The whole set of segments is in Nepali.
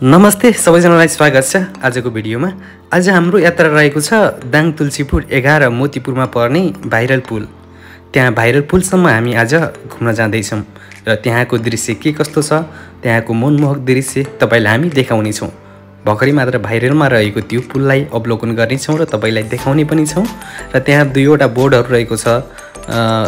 नमस्ते सबैजनालाई स्वागत छ आजको भिडियोमा। आज हाम्रो यात्रा रहेको छ दाङ तुलसीपुर 11 मोतीपुरमा पर्ने भाइरल पुल। त्यहाँ भाइरल पुलसम्म हामी आज घुम्न जाँदैछौँ र त्यहाँको दृश्य के कस्तो छ, त्यहाँको मनमोहक दृश्य तपाईलाई हामी देखाउने छौँ। भर्खरै मात्र भाइरलमा रहेको त्यो पुललाई अवलोकन गर्नेछौँ र तपाईलाई देखाउने पनि छौँ। र त्यहाँ दुईवटा बोर्डहरू रहेको छ,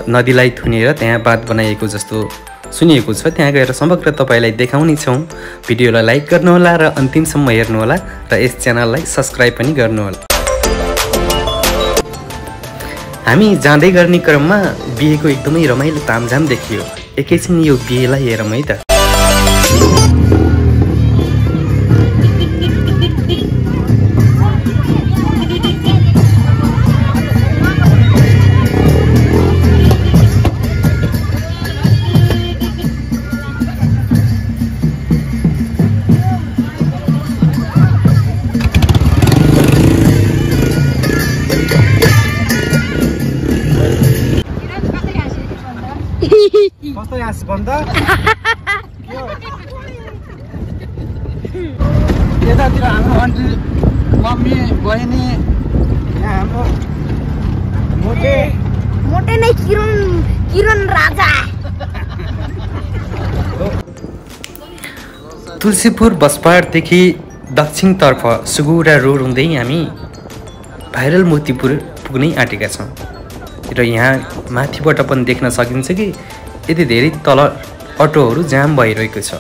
नदीलाई थुनेर त्यहाँ बाँध बनाइएको जस्तो सुनिएको छ। त्यहाँ गएर समग्र तपाईलाई देखाउने छौँ। भिडियोलाई लाइक गर्नुहोला र अन्तिमसम्म हेर्नुहोला र यस च्यानललाई सब्स्क्राइब पनि गर्नुहोला। हामी जाँदै गर्ने क्रममा बिहेको एकदमै रमाइलो तामझाम देखियो। एकैछिन यो बिहेलाई हेरौँ है त। कस्तो हाँस बन्द यतातिर हाम्रो आन्टी मम्मी बहिनी, यहाँ हाम्रो मोटे नै किरण राजा। तुलसीपुर बसपाटदेखि दक्षिणतर्फ सुगुरा रोड हुँदै हामी भाइरल मोतीपुर पुग्नै आँटेका छौँ। र यहाँ माथिबाट पनि देख्न सकिन्छ कि यति धेरै तल अटोहरू जाम भइरहेको छ,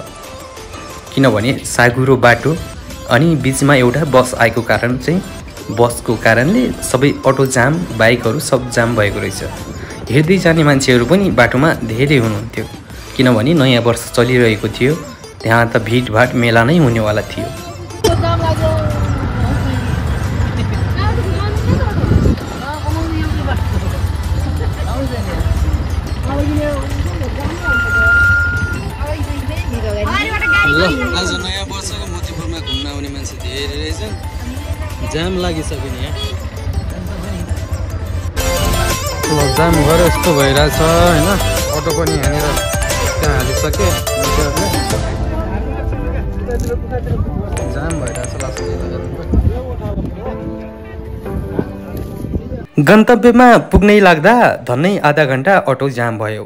किनभने साँघुरो बाटो अनि बिचमा एउटा बस आएको कारण चाहिँ बसको कारणले सबै अटो जाम, बाइकहरू सब जाम भएको रहेछ। हेर्दै जाने मान्छेहरू पनि बाटोमा धेरै हुनुहुन्थ्यो, किनभने नयाँ वर्ष चलिरहेको थियो। त्यहाँ त भिडभाड मेला नै हुनेवाला थियो। आज नयाँ वर्षको मोतीपुरमा घुम्न आउने मान्छे धेरै रहेछन्। जाम लागिसक्यो नि यहाँ। जाम गएर यस्तो भइरहेछ होइन। अटो पनि यहाँनिर त्यहाँ हालिसके, जाम भइरहेछ। गन्तव्यमा पुग्नै लाग्दा धन्नै आधा घन्टा अटो जाम भयो,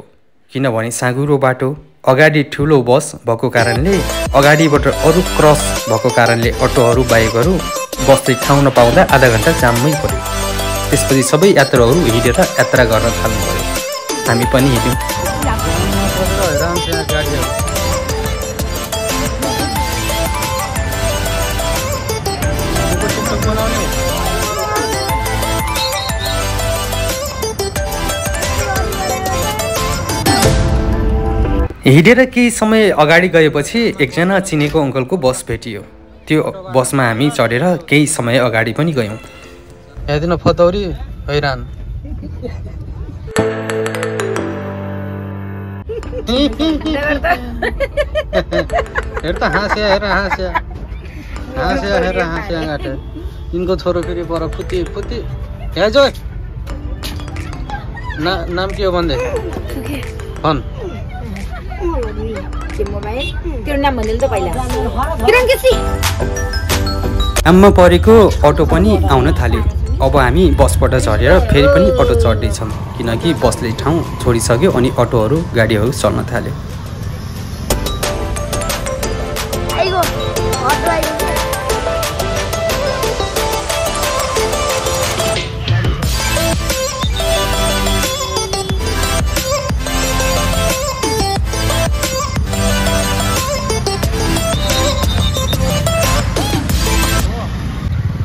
किनभने साँघुरो बाटो, अगाडि ठुलो बस भएको कारणले, अगाडिबाट अरू क्रस भएको कारणले अटोहरू बाइकहरू बस्दै ठाउँ नपाउँदा आधा घन्टा जाममै पर्यो। त्यसपछि सबै यात्रुहरू हिँडेर यात्रा गर्न थाल्नु पर्यो। हामी पनि हिँड्यौँ। हिँडेर केही समय अगाडि गएपछि एकजना चिनेको अङ्कलको बस भेटियो। त्यो बसमा हामी चढेर केही समय अगाडि पनि गयौँ। हेर्दिन फतौरी हैरान। हेर त हाँस्या, हेर हाँस्या, हाँस्या हेर हाँस्या गाँटे। यिनको छोरो फेरि पर फुती हेजो नाम के हो भन्दै भन्। आम्मा परेको अटो पनि आउन थाल्यो। अब हामी बसबाट झरेर फेरि पनि अटो चढ्दैछौँ, किनकि बसले ठाउँ छोडिसक्यो अनि अटोहरू गाडीहरू चल्न थाल्यो।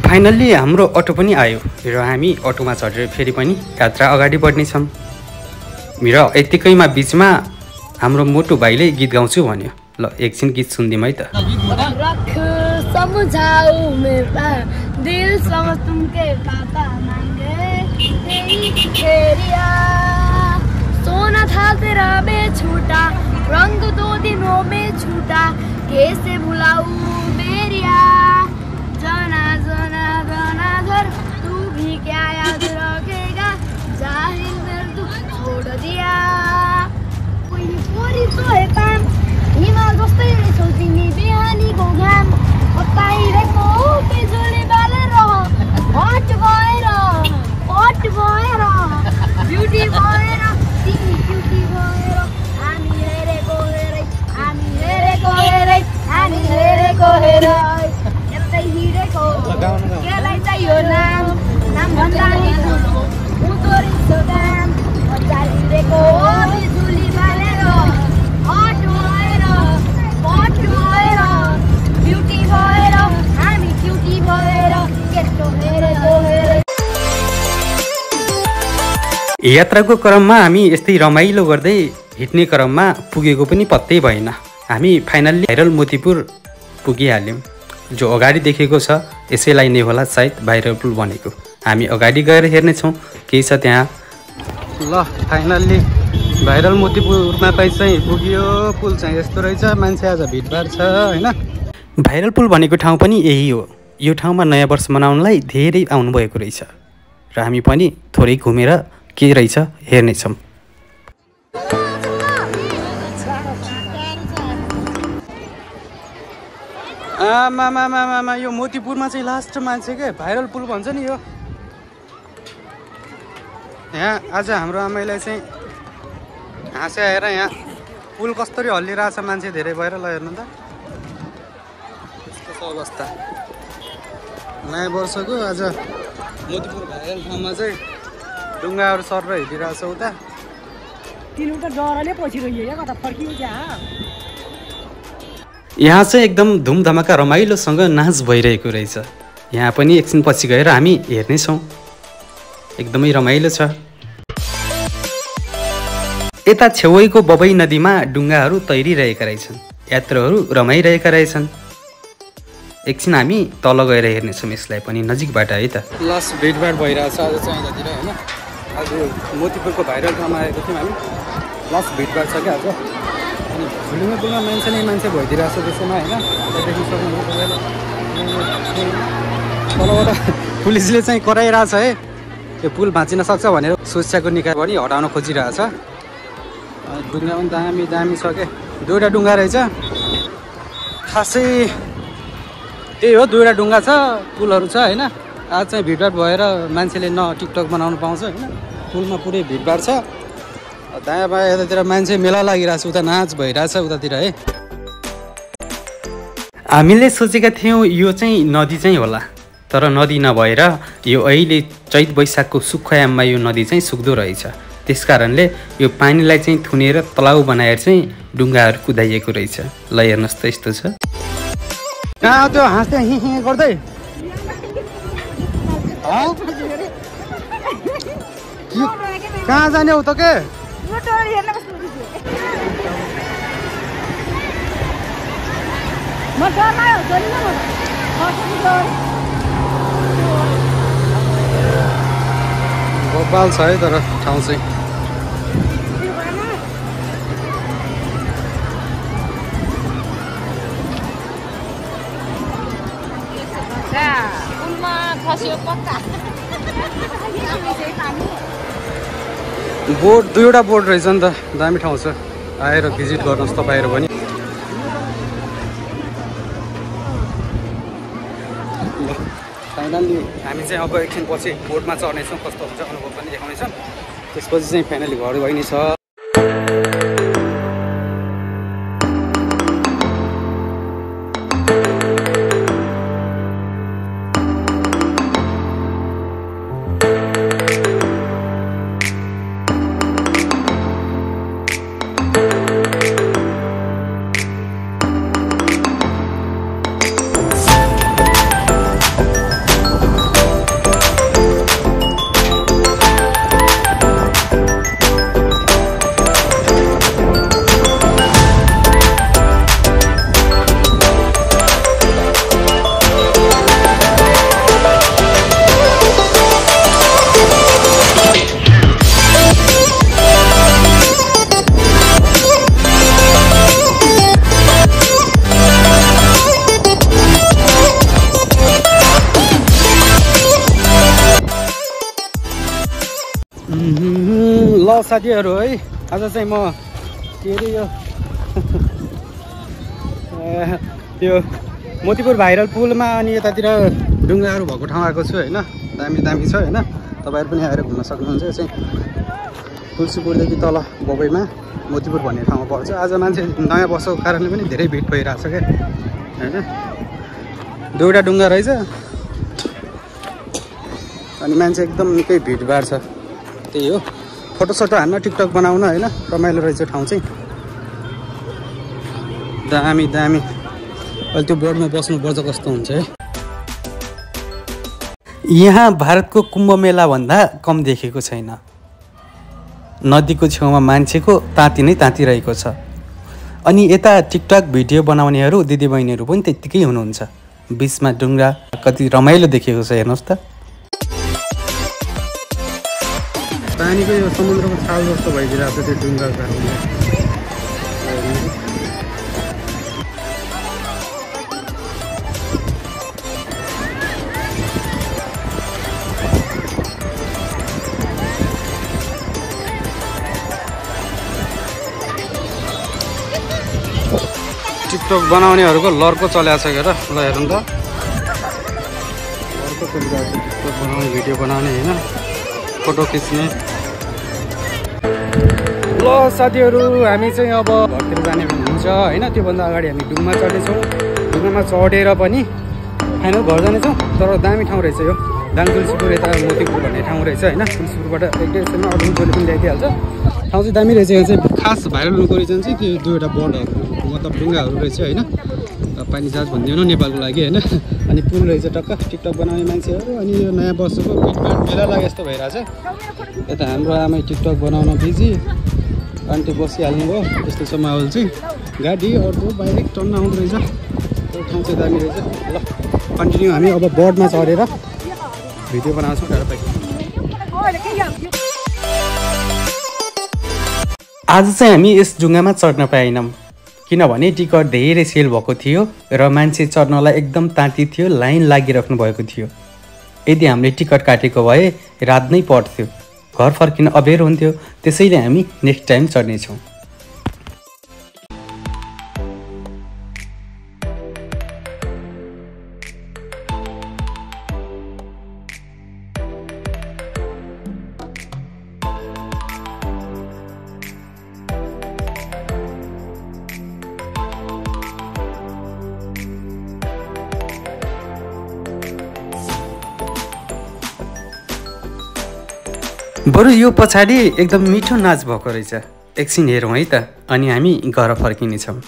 फाइनल्ली हाम्रो अटो पनि आयो र हामी अटोमा चढेर फेरि पनि यात्रा अगाडि बढ्नेछौँ। र यत्तिकैमा बिचमा हाम्रो मोटु भाइले गीत गाउँछु भन्यो। ल एकछिन गीत सुनिदिउँ है त। तू भी क्या याद रखेगा, जाहिल दिल तू छोड़ दिया। कोई तो है काम हिमाल जस्तै रहेछौ तिमी, बिहानीको घाम बाहिरको बिजुली बालेर हट भएर ब्युटी भएर तिमी ब्युटी भएर हामी हेरेको हेरै यतै हिँडेको केलाई चाहियो नाम भन्दा नि उदो रिसो दाम बजार हिँडेको बिजुली बालेर हट भएर ब्युटी भएर हामी क्युटी भएर केटो हेरेको हेरै। यात्राको क्रममा हामी यस्तै रमाइलो गर्दै हिँड्ने क्रममा पुगेको पनि पत्तै भएन। हामी फाइनल्ली भाइरल मोतीपुर पुगिहाल्यौँ। जो अगाडि देखेको छ यसैलाई नै होला सायद भाइरल पुल भनेको। हामी अगाडि गएर हेर्नेछौँ केही छ त्यहाँ। ल फाइनल्ली भाइरल मोतीपुरमा चाहिँ पुग्यो। पुल चाहिँ यस्तो रहेछ, मान्छे आज भिडभाड छ होइन। भाइरल पुल भनेको ठाउँ पनि यही हो। यो ठाउँमा नयाँ वर्ष मनाउनलाई धेरै आउनुभएको रहेछ र हामी पनि थोरै घुमेर के रहेछ हेर्नेछौँ। आमा यो मोतीपुरमा चाहिँ लास्ट मान्छे के भाइरल पुल भन्छ नि यो। यहाँ आज हाम्रो आमैलाई चाहिँ हाँसे आएर यहाँ पुल कस्तरी हल्लिरहेछ, मान्छे धेरै भएर। ल हेर्नु त यस्तो छ अवस्था। नयाँ वर्षको आज मोतीपुर भाइरल ठाउँमा चाहिँ ढुङ्गाहरू सरेर हिँडिरहेछ उता। तिनीहरू त डरले पछिरह्यो कता फर्कियो त्यहाँ। यहाँ चाहिँ एकदम धुमधमाका रमाइलोसँग नाच भइरहेको रहेछ। यहाँ पनि एकछिन पछि गएर हामी हेर्नेछौँ। एकदमै रमाइलो छ। यता छेउैको बबई नदीमा डुङ्गाहरू तैरिरहेका रहेछन्। यात्रुहरू रमाइरहेका रहेछन्। एकछिन हामी तल गएर हेर्नेछौँ यसलाई पनि नजिकबाट है त। लास्ट भिडभाड भइरहेछ आज चाहिँ यतातिर होइन। आज मोतीपुरको भाइरल ठाउँमा आएको थियौँ हामी। लास्ट भिडभाड छ क्या आज। अनि भुलिङमा पुलमा मान्छे नै मान्छे भइदिरहेछ त्यसैमा होइन। देखि सक्नुहुन्छ तलबाट पुलिसले चाहिँ कराइरहेछ है। त्यो पुल भाँचिन सक्छ भनेर सोचाको निकाय पनि हटाउन खोजिरहेछ। ढुङ्गा पनि दामी दामी छ क्या। दुईवटा ढुङ्गा रहेछ। खासै त्यही हो, दुईवटा ढुङ्गा छ, पुलहरू छ होइन। आज चाहिँ भिडभाड भएर मान्छेले न टिकटक बनाउनु पाउँछ होइन। पुलमा पुरै भिडभाड छ। दायाँ बायाँ यतातिर मान्छे मेला लागिरहेछ, उता नाच भइरहेछ उतातिर है। हामीले सोचेका थियौँ यो चाहिँ नदी चाहिँ होला, तर नदी नभएर यो अहिले चैत वैशाखको सुक्खायाममा यो नदी चाहिँ सुक्दो रहेछ। त्यस कारणले यो पानीलाई चाहिँ थुनेर तलाउ बनाएर चाहिँ डुङ्गाहरू कुदाइएको रहेछ। ल हेर्नुहोस् त यस्तो छ। कहाँ त्यो हाँस्दै हिँ गर्दै कहाँ जाने हो त के? बबाल छ है तर ठाउँ चाहिँ। बोट दुईवटा बोट रहेछ नि त, दामी ठाउँ छ। आएर भिजिट गर्नुहोस् तपाईँहरू पनि। फाइनल्ली हामी चाहिँ अब एकछिन पछि बोटमा चढ्नेछौँ। कस्तो हुन्छ अनुभव पनि देखाउनेछौँ। त्यसपछि चाहिँ फाइनली घर गइने छ। ल साथीहरू है, आज चाहिँ म के अरे यो मोतीपुर भाइरल पुलमा अनि यतातिर डुङ्गाहरू भएको ठाउँ आएको छु होइन। दामी दामी छ होइन। तपाईँहरू पनि आएर घुम्न सक्नुहुन्छ। यो चाहिँ तुलसीपुरदेखि तल बबैमा मोतीपुर भन्ने ठाउँमा पर्छ। आज मान्छे नयाँ वर्षको कारणले पनि धेरै भिड भइरहेको छ क्या होइन। दुईवटा डुङ्गा रहेछ अनि मान्छे एकदम निकै भिडभाड छ। त्यही हो, फोटोसोटो हान्न टिकटक बनाउन होइन। रमाइलो रहेछ ठाउँ चाहिँ दामी दामी। अहिले त्यो बोर्डमा बस्नुपर्छ कस्तो हुन्छ है। यहाँ भारतको कुम्भ मेला भन्दा कम देखेको छैन। नदीको छेउमा मान्छेको ताती नै ताती रहेको छ। अनि यता टिकटक भिडियो बनाउनेहरू दिदीबहिनीहरू पनि त्यत्तिकै हुनुहुन्छ। बिचमा डुङ्गा कति रमाइलो देखेको छ हेर्नुहोस् त। पानीको यो समुद्रको छाल जस्तो भइदिरहेको छ त्यो डुङ्गाको कारणले। टिकटक बनाउनेहरूको लर्को चलाएको छ क्या त। ल हेरौँ त, लर्को चलिरहेको छ टिकटक बनाउने भिडियो बनाउने होइन, फोटो खिच्ने। ल साथीहरू हामी चाहिँ अब घरतिर जाने हुन्छ होइन। त्योभन्दा अगाडि हामी डुङमा चढ्नेछौँ। डुङ्गामा चढेर पनि फाइनल घर जानेछौँ। तर दामी ठाउँ रहेछ यो दाङ तुलसीपुर। यता मोतीपुर भन्ने ठाउँ रहेछ होइन। तुलसीपुरबाट एक डेढसम्म अरू गोली पनि ल्याइदिइहाल्छ। ठाउँ चाहिँ दामी रहेछ। यहाँ चाहिँ खास भाइरल हुनुको रिजन चाहिँ त्यो दुईवटा बोर्डहरू मतलब डुङ्गाहरू रहेछ होइन। पानी जहाज भनिदिनु नेपालको लागि होइन। अनि पुल रहेछ टक्क टिकटक बनाउने मान्छेहरू। अनि यो नयाँ वर्षको भिडभाड मेला लागे जस्तो भइरहेछ। यता हाम्रो आमा टिकटक बनाउन बिजी, आन्टी बसिहाल्नु भयो। यस्तो छ माहौल चाहिँ। गाडी अर्को बाइक टन्न आउँदो रहेछ। त्यो ठाउँ चाहिँ दामी रहेछ। ल कन्टिन्यू हामी अब बोर्डमा चढेर भिडियो बनाउँछौँ टाढो बाइक। आज चाहिँ हामी यस डुङ्गामा चढ्न पाएनौँ किनभने टिकट धेरै सेल भएको थियो र मान्छे चढ्नलाई एकदम ताती थियो। लाइन लागिराख्नु भएको थियो। यदि हामीले टिकट काटेको भए रात नै पर्थ्यो, घर फर्किन अबेर हुन्थ्यो। त्यसैले हामी नेक्स्ट टाइम चढ्नेछौँ। बरु यो पछाडि एकदम मिठो नाच भएको रहेछ। एकछिन हेरौँ है त, अनि हामी घर फर्किनेछौँ।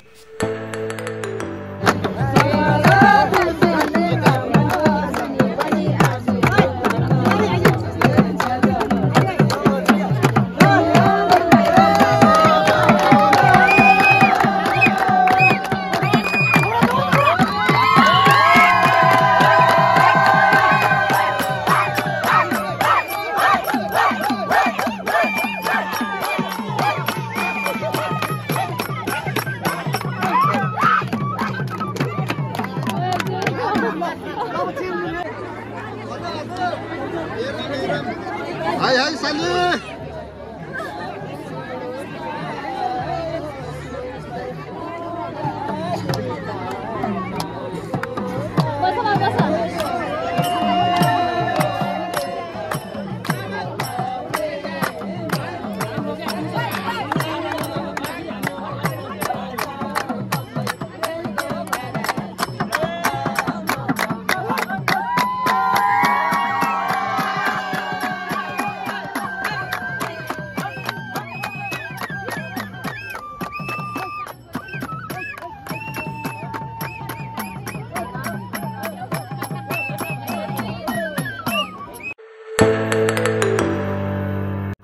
हाय हाय साली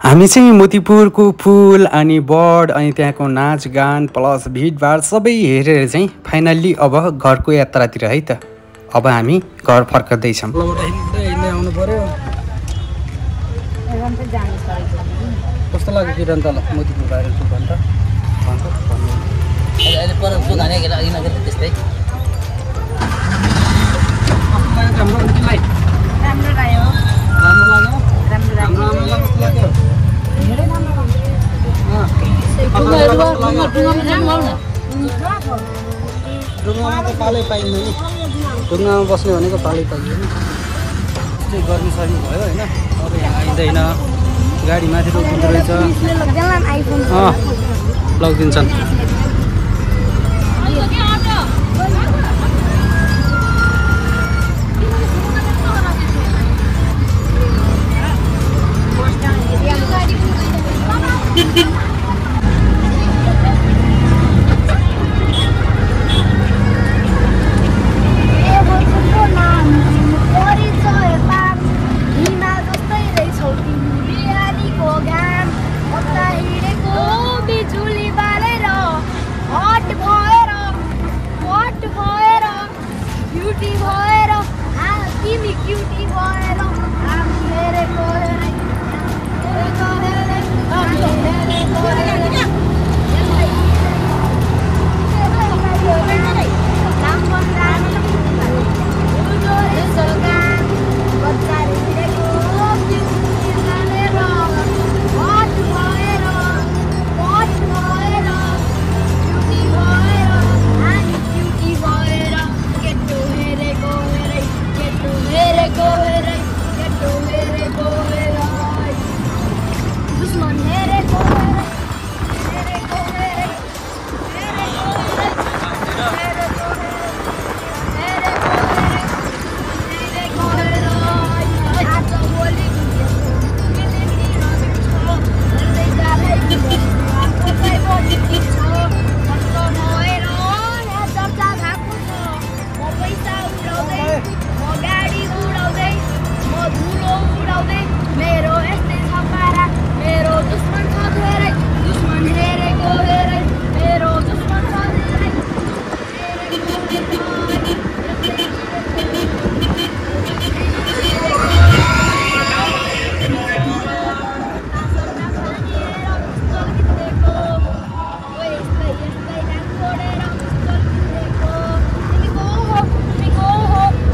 हामी चाहिँ मोतीपुरको पुल अनि बर्ड अनि त्यहाँको नाचगान प्लस भिडभाड सबै हेरेर चाहिँ फाइनल्ली अब घरको यात्रातिर है त। अब हामी घर फर्कदैछौँ। आउनु पर्यो। कस्तो लाग्यो किरण तल मोतीपुर भाइरल पुल भन्छ ढुङ्गामा त पालै पाइँदैन नि ढुङ्गामा बस्ने भनेको पालै पाइँदैन त्यस्तै गर्मी सर्मी भयो होइन अब यहाँ आइँदैन गाडी माथि रोकिँदो रहेछ लगिदिन्छन्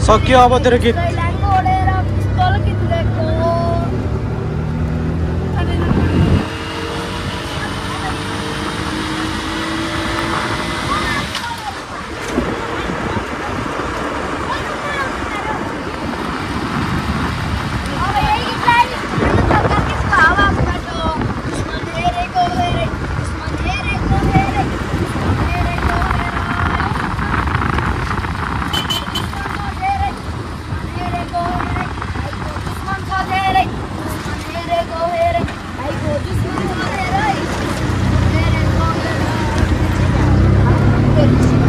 सक्यो अब तेरो गीत Good.